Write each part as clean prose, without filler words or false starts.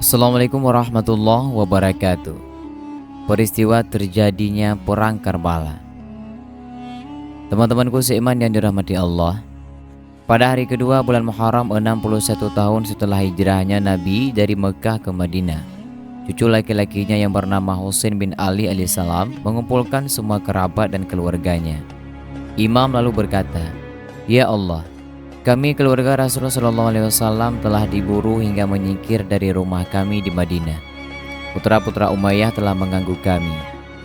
Assalamualaikum warahmatullahi wabarakatuh. Peristiwa terjadinya Perang Karbala. Teman-temanku seiman yang dirahmati Allah, pada hari kedua bulan Muharram 61 tahun setelah hijrahnya Nabi dari Mekah ke Madinah, cucu laki-lakinya yang bernama Husain bin Ali alaihissalam mengumpulkan semua kerabat dan keluarganya. Imam lalu berkata, "Ya Allah, kami keluarga Rasulullah SAW telah diburu hingga menyingkir dari rumah kami di Madinah. Putra-putra Umayyah telah mengganggu kami.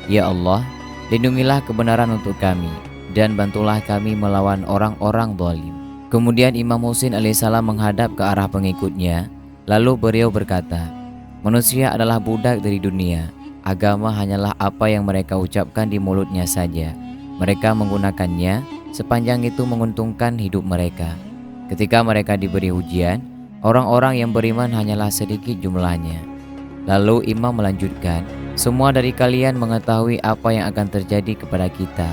Ya Allah, lindungilah kebenaran untuk kami dan bantulah kami melawan orang-orang zalim." Kemudian Imam Husain alaihissalam menghadap ke arah pengikutnya, lalu beliau berkata, "Manusia adalah budak dari dunia. Agama hanyalah apa yang mereka ucapkan di mulutnya saja. Mereka menggunakannya sepanjang itu menguntungkan hidup mereka. Ketika mereka diberi ujian, orang-orang yang beriman hanyalah sedikit jumlahnya." Lalu Imam melanjutkan, "Semua dari kalian mengetahui apa yang akan terjadi kepada kita,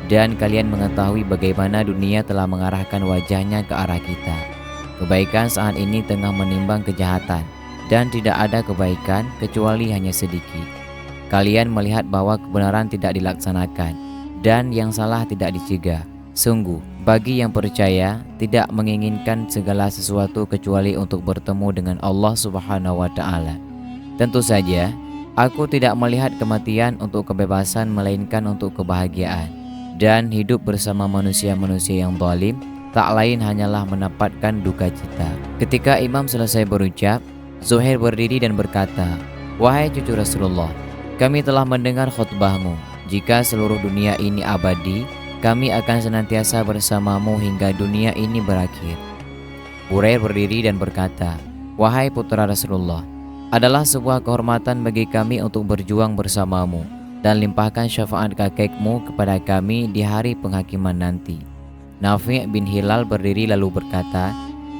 dan kalian mengetahui bagaimana dunia telah mengarahkan wajahnya ke arah kita. Kebaikan saat ini tengah menimbang kejahatan, dan tidak ada kebaikan kecuali hanya sedikit. Kalian melihat bahwa kebenaran tidak dilaksanakan, dan yang salah tidak dicegah. Sungguh, bagi yang percaya tidak menginginkan segala sesuatu kecuali untuk bertemu dengan Allah Subhanahu wa Ta'ala. Tentu saja, aku tidak melihat kematian untuk kebebasan melainkan untuk kebahagiaan. Dan hidup bersama manusia-manusia yang zalim tak lain hanyalah mendapatkan duka cita." Ketika Imam selesai berucap, Zuhair berdiri dan berkata, "Wahai cucu Rasulullah, kami telah mendengar khutbahmu. Jika seluruh dunia ini abadi, kami akan senantiasa bersamamu hingga dunia ini berakhir." Burair berdiri dan berkata, "Wahai putra Rasulullah, adalah sebuah kehormatan bagi kami untuk berjuang bersamamu dan limpahkan syafaat kakekmu kepada kami di hari penghakiman nanti." Nafi' bin Hilal berdiri lalu berkata,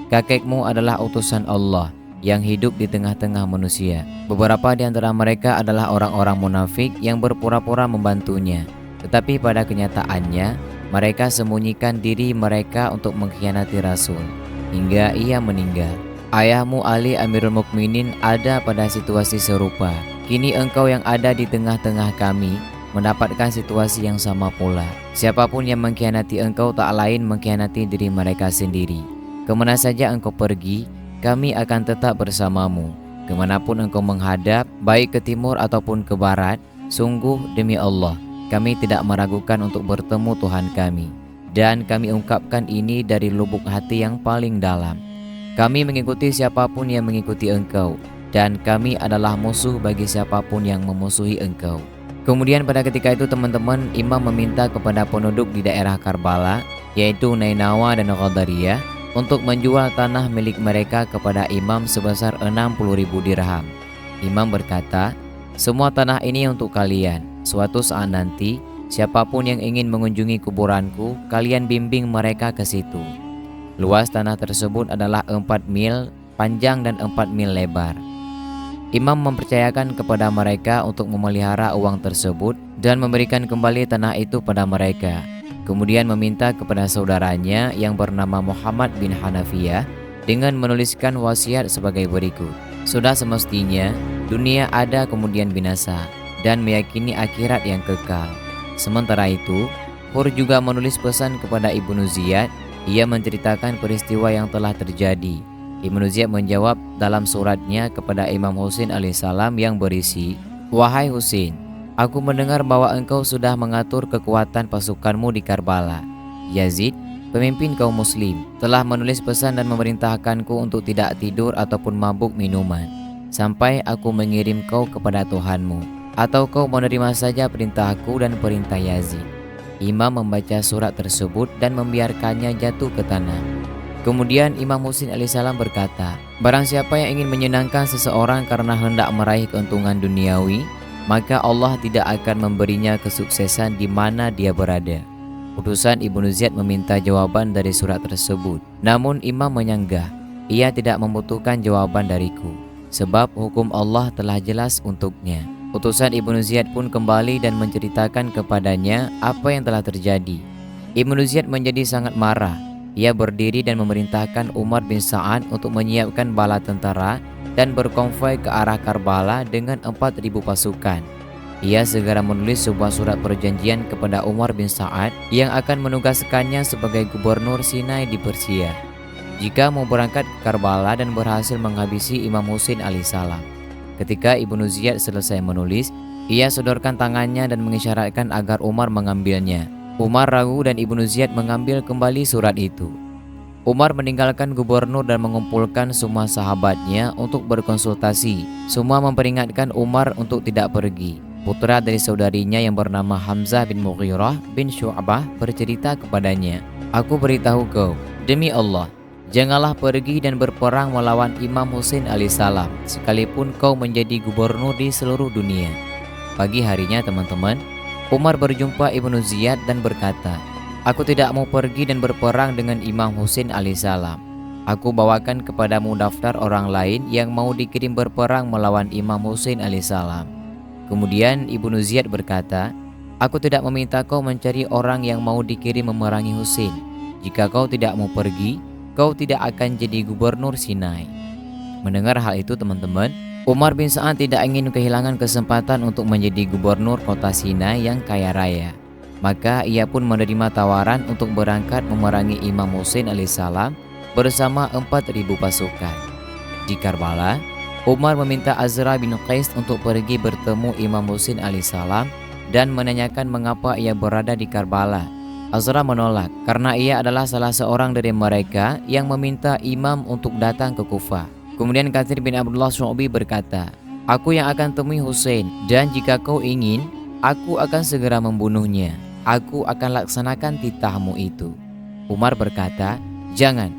"Kakekmu adalah utusan Allah yang hidup di tengah-tengah manusia. Beberapa di antara mereka adalah orang-orang munafik yang berpura-pura membantunya, tetapi pada kenyataannya mereka sembunyikan diri mereka untuk mengkhianati Rasul hingga ia meninggal. Ayahmu Ali Amirul Mukminin ada pada situasi serupa. Kini engkau yang ada di tengah-tengah kami mendapatkan situasi yang sama pula. Siapapun yang mengkhianati engkau tak lain mengkhianati diri mereka sendiri. Kemana saja engkau pergi, kami akan tetap bersamamu. Kemanapun engkau menghadap, baik ke timur ataupun ke barat, sungguh demi Allah, kami tidak meragukan untuk bertemu Tuhan kami. Dan kami ungkapkan ini dari lubuk hati yang paling dalam. Kami mengikuti siapapun yang mengikuti engkau, dan kami adalah musuh bagi siapapun yang memusuhi engkau." Kemudian pada ketika itu teman-teman, Imam meminta kepada penduduk di daerah Karbala, yaitu Nainawa dan Qadariyah, untuk menjual tanah milik mereka kepada Imam sebesar 60.000 dirham. Imam berkata, "Semua tanah ini untuk kalian. Suatu saat nanti, siapapun yang ingin mengunjungi kuburanku, kalian bimbing mereka ke situ." Luas tanah tersebut adalah 4 mil panjang dan 4 mil lebar. Imam mempercayakan kepada mereka untuk memelihara uang tersebut dan memberikan kembali tanah itu pada mereka. Kemudian meminta kepada saudaranya yang bernama Muhammad bin Hanafiyah dengan menuliskan wasiat sebagai berikut. "Sudah semestinya dunia ada kemudian binasa, dan meyakini akhirat yang kekal." Sementara itu, Hur juga menulis pesan kepada Ibnu Ziyad. Ia menceritakan peristiwa yang telah terjadi. Ibnu Ziyad menjawab dalam suratnya kepada Imam Husain alaihissalam yang berisi, "Wahai Husain, aku mendengar bahwa engkau sudah mengatur kekuatan pasukanmu di Karbala. Yazid, pemimpin kaum muslim, telah menulis pesan dan memerintahkanku untuk tidak tidur ataupun mabuk minuman, sampai aku mengirim kau kepada Tuhanmu, atau kau menerima saja perintahku dan perintah Yazid." Imam membaca surat tersebut dan membiarkannya jatuh ke tanah. Kemudian Imam Husain alaihissalam berkata, "Barang siapa yang ingin menyenangkan seseorang karena hendak meraih keuntungan duniawi, maka Allah tidak akan memberinya kesuksesan di mana dia berada." Utusan Ibnu Ziyad meminta jawaban dari surat tersebut. Namun Imam menyanggah, "Ia tidak membutuhkan jawaban dariku, sebab hukum Allah telah jelas untuknya." Utusan Ibnu Ziyad pun kembali dan menceritakan kepadanya apa yang telah terjadi. Ibnu Ziyad menjadi sangat marah. Ia berdiri dan memerintahkan Umar bin Sa'ad untuk menyiapkan bala tentara dan berkonvoi ke arah Karbala dengan 4.000 pasukan. Ia segera menulis sebuah surat perjanjian kepada Umar bin Sa'ad yang akan menugaskannya sebagai gubernur Sinai di Persia jika mau berangkat ke Karbala dan berhasil menghabisi Imam Husain alaihissalam. Ketika Ibnu Ziyad selesai menulis, ia sodorkan tangannya dan mengisyaratkan agar Umar mengambilnya. Umar ragu dan Ibnu Ziyad mengambil kembali surat itu. Umar meninggalkan gubernur dan mengumpulkan semua sahabatnya untuk berkonsultasi. Semua memperingatkan Umar untuk tidak pergi. Putra dari saudarinya yang bernama Hamzah bin Mughirah bin Syu'bah bercerita kepadanya, "Aku beritahu kau, demi Allah, janganlah pergi dan berperang melawan Imam Husain alaihissalam, sekalipun kau menjadi gubernur di seluruh dunia." Pagi harinya teman-teman, Umar berjumpa Ibnu Ziyad dan berkata, "Aku tidak mau pergi dan berperang dengan Imam Husain alaihissalam. Aku bawakan kepadamu daftar orang lain yang mau dikirim berperang melawan Imam Husain alaihissalam." Kemudian Ibnu Ziyad berkata, "Aku tidak meminta kau mencari orang yang mau dikirim memerangi Husain. Jika kau tidak mau pergi, kau tidak akan jadi gubernur Sinai." Mendengar hal itu teman-teman, Umar bin Sa'ad tidak ingin kehilangan kesempatan untuk menjadi gubernur kota Sinai yang kaya raya. Maka ia pun menerima tawaran untuk berangkat memerangi Imam Husain alaihissalam bersama 4.000 pasukan. Di Karbala, Umar meminta Azra bin Qais untuk pergi bertemu Imam Husain alaihissalam dan menanyakan mengapa ia berada di Karbala. Azra menolak karena ia adalah salah seorang dari mereka yang meminta imam untuk datang ke Kufah. Kemudian Katsir bin Abdullah Syu'bi berkata, "Aku yang akan temui Husain, dan jika kau ingin, aku akan segera membunuhnya. Aku akan laksanakan titahmu itu." Umar berkata, "Jangan,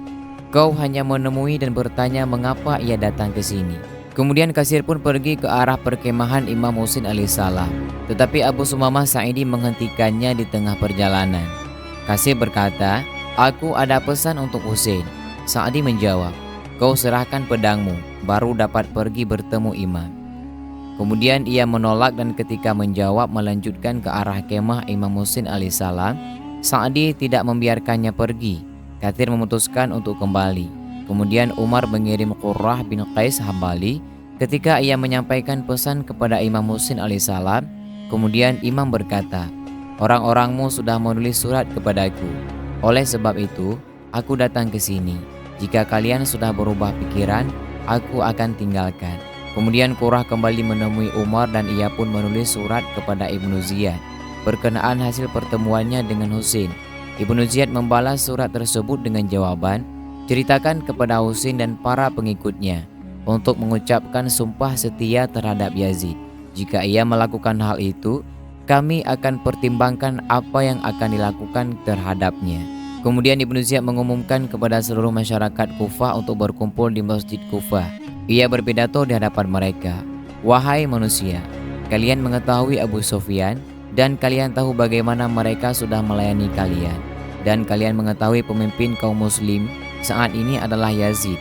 kau hanya menemui dan bertanya mengapa ia datang ke sini." Kemudian Katsir pun pergi ke arah perkemahan Imam Husain alaihissalam, tetapi Abu Sumamah Sa'idi menghentikannya di tengah perjalanan. Katsir berkata, "Aku ada pesan untuk Husain." Sa'di menjawab, "Kau serahkan pedangmu, baru dapat pergi bertemu imam." Kemudian ia menolak dan ketika menjawab melanjutkan ke arah kemah Imam Husain alaihissalam, Sa'di tidak membiarkannya pergi. Katsir memutuskan untuk kembali. Kemudian Umar mengirim Qurrah bin Qais Hambali ketika ia menyampaikan pesan kepada Imam Husain alaihissalam. Kemudian imam berkata, "Orang-orangmu sudah menulis surat kepadaku. Oleh sebab itu, aku datang ke sini. Jika kalian sudah berubah pikiran, aku akan tinggalkan." Kemudian Qurrah kembali menemui Umar dan ia pun menulis surat kepada Ibnu Ziyad berkenaan hasil pertemuannya dengan Husain. Ibnu Ziyad membalas surat tersebut dengan jawaban, "Ceritakan kepada Husain dan para pengikutnya untuk mengucapkan sumpah setia terhadap Yazid. Jika ia melakukan hal itu, kami akan pertimbangkan apa yang akan dilakukan terhadapnya." Kemudian Ibnu Ziyad mengumumkan kepada seluruh masyarakat Kufah untuk berkumpul di Masjid Kufah. Ia berpidato di hadapan mereka, "Wahai manusia, kalian mengetahui Abu Sufyan dan kalian tahu bagaimana mereka sudah melayani kalian. Dan kalian mengetahui pemimpin kaum muslim saat ini adalah Yazid.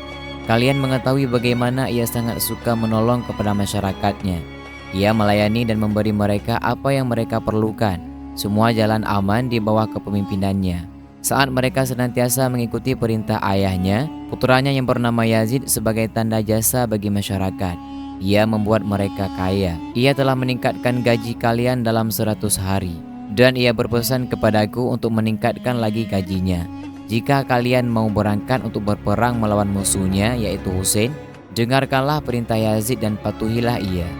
Kalian mengetahui bagaimana ia sangat suka menolong kepada masyarakatnya. Ia melayani dan memberi mereka apa yang mereka perlukan. Semua jalan aman di bawah kepemimpinannya. Saat mereka senantiasa mengikuti perintah ayahnya, putranya yang bernama Yazid sebagai tanda jasa bagi masyarakat. Ia membuat mereka kaya. Ia telah meningkatkan gaji kalian dalam 100 hari. Dan ia berpesan kepadaku untuk meningkatkan lagi gajinya. Jika kalian mau berangkat untuk berperang melawan musuhnya yaitu Husain, dengarkanlah perintah Yazid dan patuhilah ia."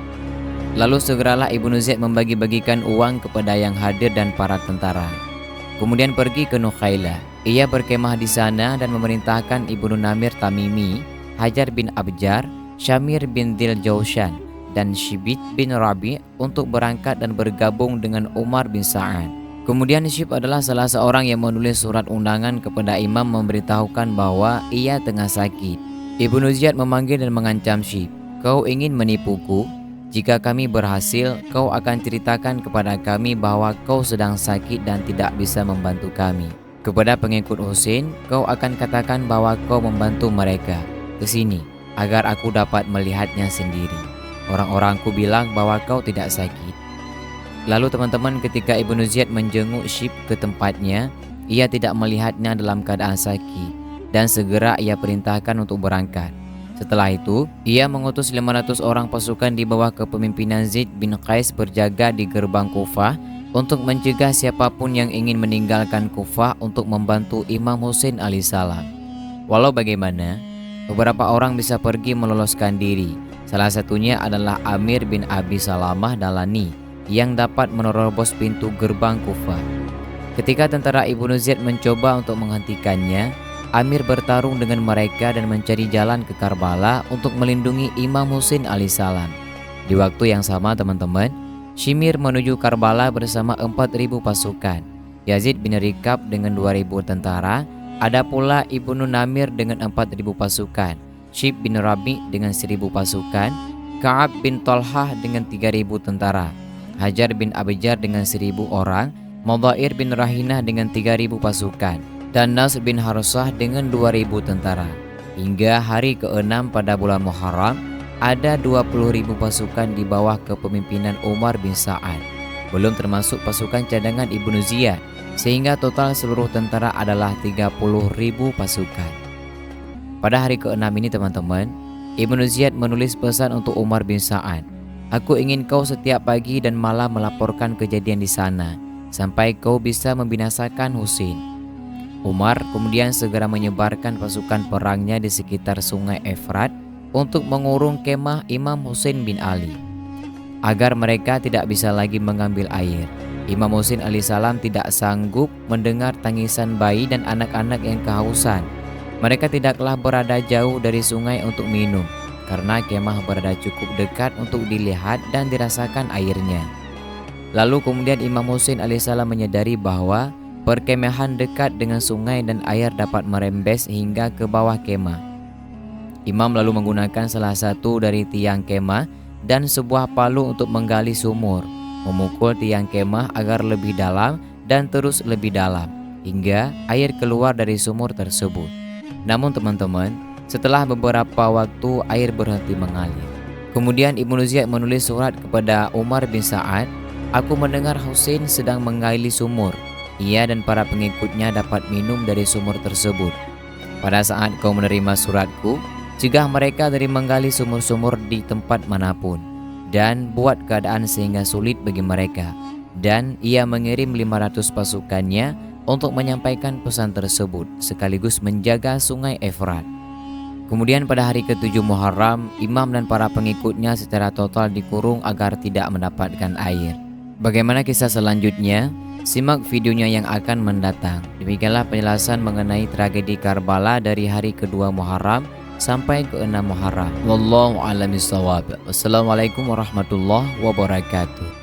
Lalu segeralah Ibnu Ziyad membagi-bagikan uang kepada yang hadir dan para tentara. Kemudian pergi ke Nukhailah. Ia berkemah di sana dan memerintahkan Ibnu Namir Tamimi, Hajar bin Abjar, Syamir bin Dil Jaushan, dan Shibit bin Rabi untuk berangkat dan bergabung dengan Umar bin Sa'ad. Kemudian Shib adalah salah seorang yang menulis surat undangan kepada imam memberitahukan bahwa ia tengah sakit. Ibnu Ziyad memanggil dan mengancam Shib, "Kau ingin menipuku? Jika kami berhasil, kau akan ceritakan kepada kami bahwa kau sedang sakit dan tidak bisa membantu kami. Kepada pengikut Husain, kau akan katakan bahwa kau membantu mereka. Kesini, agar aku dapat melihatnya sendiri. Orang-orangku bilang bahwa kau tidak sakit." Lalu teman-teman, ketika Ibnu Ziyad menjenguk Shib ke tempatnya, ia tidak melihatnya dalam keadaan sakit dan segera ia perintahkan untuk berangkat. Setelah itu, ia mengutus 500 orang pasukan di bawah kepemimpinan Zaid bin Qais berjaga di gerbang Kufah untuk mencegah siapapun yang ingin meninggalkan Kufah untuk membantu Imam Husain alaihissalam. Walau bagaimana, beberapa orang bisa pergi meloloskan diri. Salah satunya adalah Amir bin Abi Salamah Dalani yang dapat menerobos pintu gerbang Kufah. Ketika tentara Ibnu Ziyad mencoba untuk menghentikannya, Amir bertarung dengan mereka dan mencari jalan ke Karbala untuk melindungi Imam Husain alaihissalam. Di waktu yang sama teman-teman, Shimir menuju Karbala bersama 4.000 pasukan, Yazid bin Rikab dengan 2.000 tentara, ada pula Ibnu Namir dengan 4.000 pasukan, Shib bin Rabi dengan 1.000 pasukan, Ka'ab bin Talhah dengan 3.000 tentara, Hajar bin Abjar dengan 1.000 orang, Mudhair bin Rahinah dengan 3.000 pasukan, dan Nasr bin Harsah dengan 2.000 tentara. Hingga hari ke-6 pada bulan Muharram, ada 20.000 pasukan di bawah kepemimpinan Umar bin Sa'ad, belum termasuk pasukan cadangan Ibnu Ziyad, sehingga total seluruh tentara adalah 30.000 pasukan. Pada hari ke-6 ini teman-teman, Ibnu Ziyad menulis pesan untuk Umar bin Sa'ad. Aku ingin kau setiap pagi dan malam melaporkan kejadian di sana, sampai kau bisa membinasakan Husain. Umar kemudian segera menyebarkan pasukan perangnya di sekitar sungai Efrat untuk mengurung kemah Imam Husain bin Ali, agar mereka tidak bisa lagi mengambil air. Imam Husain alaihissalam tidak sanggup mendengar tangisan bayi dan anak-anak yang kehausan. Mereka tidaklah berada jauh dari sungai untuk minum, karena kemah berada cukup dekat untuk dilihat dan dirasakan airnya. Lalu kemudian Imam Husain alaihissalam menyadari bahwa perkemahan dekat dengan sungai dan air dapat merembes hingga ke bawah kemah. Imam lalu menggunakan salah satu dari tiang kemah dan sebuah palu untuk menggali sumur, memukul tiang kemah agar lebih dalam dan terus lebih dalam, hingga air keluar dari sumur tersebut. Namun teman-teman, setelah beberapa waktu air berhenti mengalir. Kemudian Ibnu Ziyad menulis surat kepada Umar bin Sa'ad, aku mendengar Husain sedang menggali sumur. Ia dan para pengikutnya dapat minum dari sumur tersebut. Pada saat kau menerima suratku, cegah mereka dari menggali sumur-sumur di tempat manapun, dan buat keadaan sehingga sulit bagi mereka. Dan ia mengirim 500 pasukannya untuk menyampaikan pesan tersebut, sekaligus menjaga sungai Efrat. Kemudian pada hari ke-7 Muharram, Imam dan para pengikutnya secara total dikurung agar tidak mendapatkan air. Bagaimana kisah selanjutnya? Simak videonya yang akan mendatang. Demikianlah penjelasan mengenai tragedi Karbala dari hari ke-2 Muharram sampai ke-6 Muharram. Wallahu a'lam bishawab. Wassalamualaikum warahmatullahi wabarakatuh.